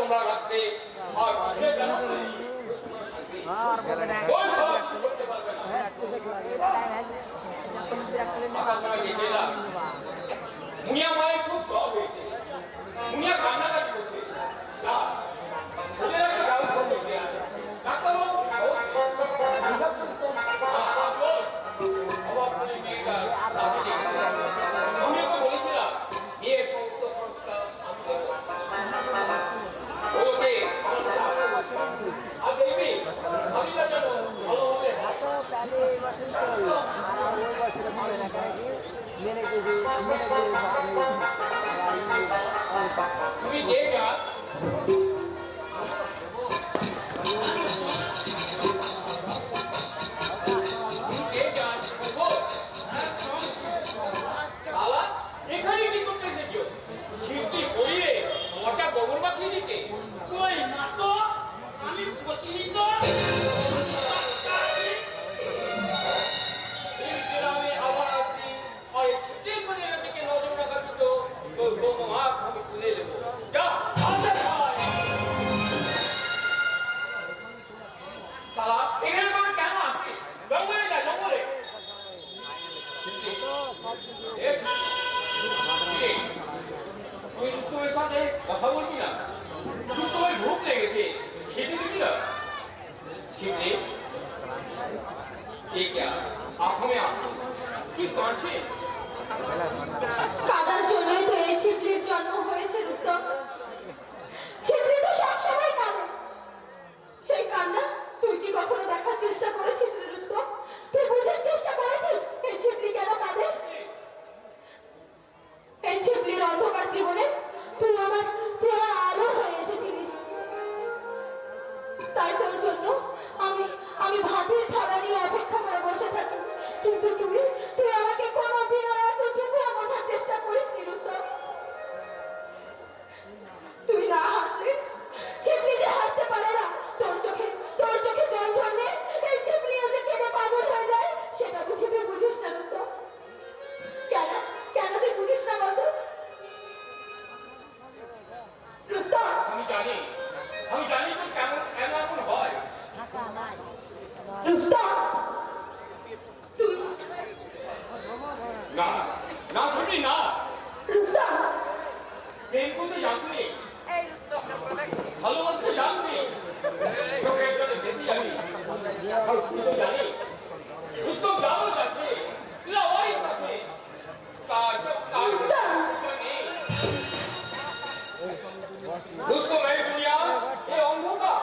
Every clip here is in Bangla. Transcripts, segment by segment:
তোমরা রাখতে আর মাঝে জানাতে কোন সব করতে পারবে না মুনিয়া মায়ের খুব জ্বর হয়েছে মুনিয়া কান্নাকাটি করছে তুমি কে যাস এখানে কি করতে এসেছো সৃষ্টি করিয়ে ওটা গোবর মাখিয়ে দিতে কই না তো আমি বচিনি তো কথা বলবি না তোমার ভোগ লেগেছে খেতে দিবি না খেতে কি করছে কাদার জন্যই তো এই ছিপলির জন্ম হয়েছে রুস্তম ছিপলি তো সবসময় কাঁদে সেই কান্না তুই কি কখনো দেখার চেষ্টা করেছিস রুস্তম তুই বুঝার চেষ্টা করেছিস এই ছিপলি কেন কাঁদে এই ছিপলির অন্ধকার জীবনে তুই আমার আলো হয়ে এসেছিলিস তাই তোর জন্য আমি ভাতের থালা নিয়ে অপেক্ষা করে বসে থাকি কিন্তু তুই আমাকে কোনোদিন এতটুকু বোঝার চেষ্টা করিস নি রুস্তম তুই না হাসলে ছিপলি যে হাসতে পারে না তোর চোখে জল ঝরলে এই ছিপলি যে কেটে পাগল হয়ে যায় সেটা বুঝি তুই বুঝিস না রুস্তম কেন তুই বুঝিস না বলতো রুস্তম আমি জানি তো কেন এমন হয় রুস্তম তুই না শুনি না রুস্তম প্রেম করতে যাসনি ভালোবাসতে যাসনি চোখের জলে যেতে জানি আর তুই তো জানি রুস্তম যাবো যাচ্ছে লাওয়াইস আছে রুস্তম এই দুনিয়া এই অন্ধকার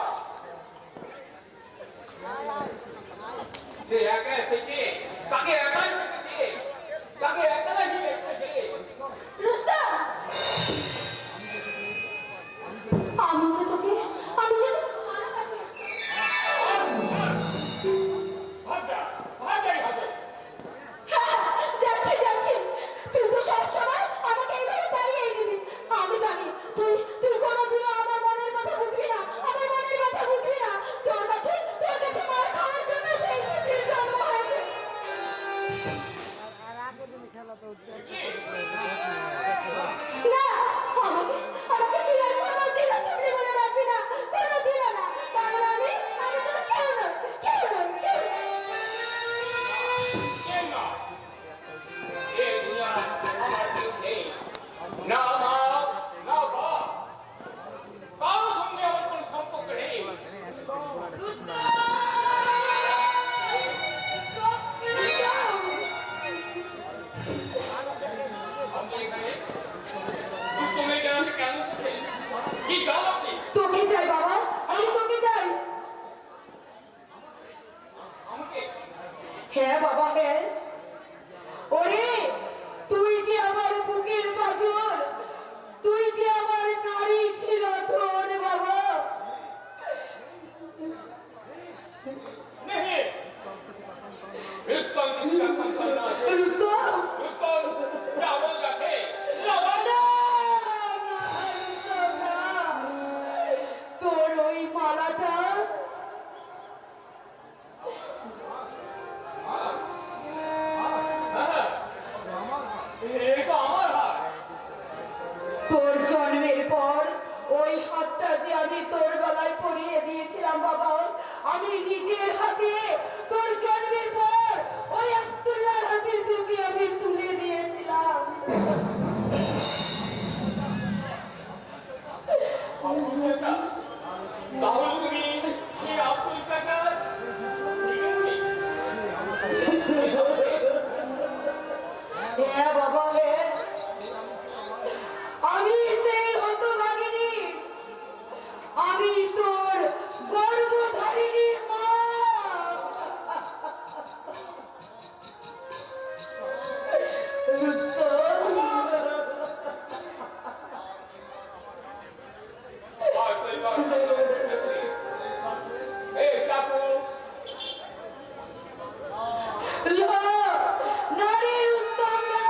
সে একা এসেছে তাকে একাই রেখেছে তাকে একাই রেখেছে রুস্তম আমি যে তোকে ভালোবাসি যাচ্ছি তুই তো সবসময় আমাকে এইভাবে তাড়িয়ে দিবি আমি জানি তুই কোনোদিনও আমার মনের কথা বুঝবি না তোর কাছে মার খাওয়ার জন্য সেই ছিপলির জন্ম হয়েছে না আমাকে তুই আর কোনোদিনও ছিপলি বলে ডাকবি না কোনোদিনও না কারণ আমি তোর কেউ নয় না মা না বাপ কারোর সঙ্গে আমার কোনো সম্পর্ক নেই তোকে চাই বাবা আমি তোকে চাই হ্যাঁ বাবা হ্যাঁ ওরে তুই যে আমার বুকের পাঁজর তুই যে আমার নারী ছিল তোর বাবা ওই হাতটা যে আমি তোর গলায় পরিয়ে দিয়েছিলাম বাবা, আমি নিজের হাতে তোর জন্মের পর ওই আব্দুল্লাহর হাতে তোকে আমি তুলে দিয়েছিলাম। আব্দুল চাচা, তাহলে তুমি সেই আব্দুল চাচার হ্যাঁ বাবা, হ্যাঁ, আমি সেই হতভাগিনী, আমি তোর গর্ভধারিণী মা। হয়তো এবার এই চাকু নারীর উত্তম না,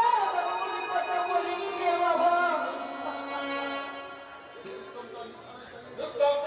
কোনো কথা বলিনি রে বাবা। রুস্তম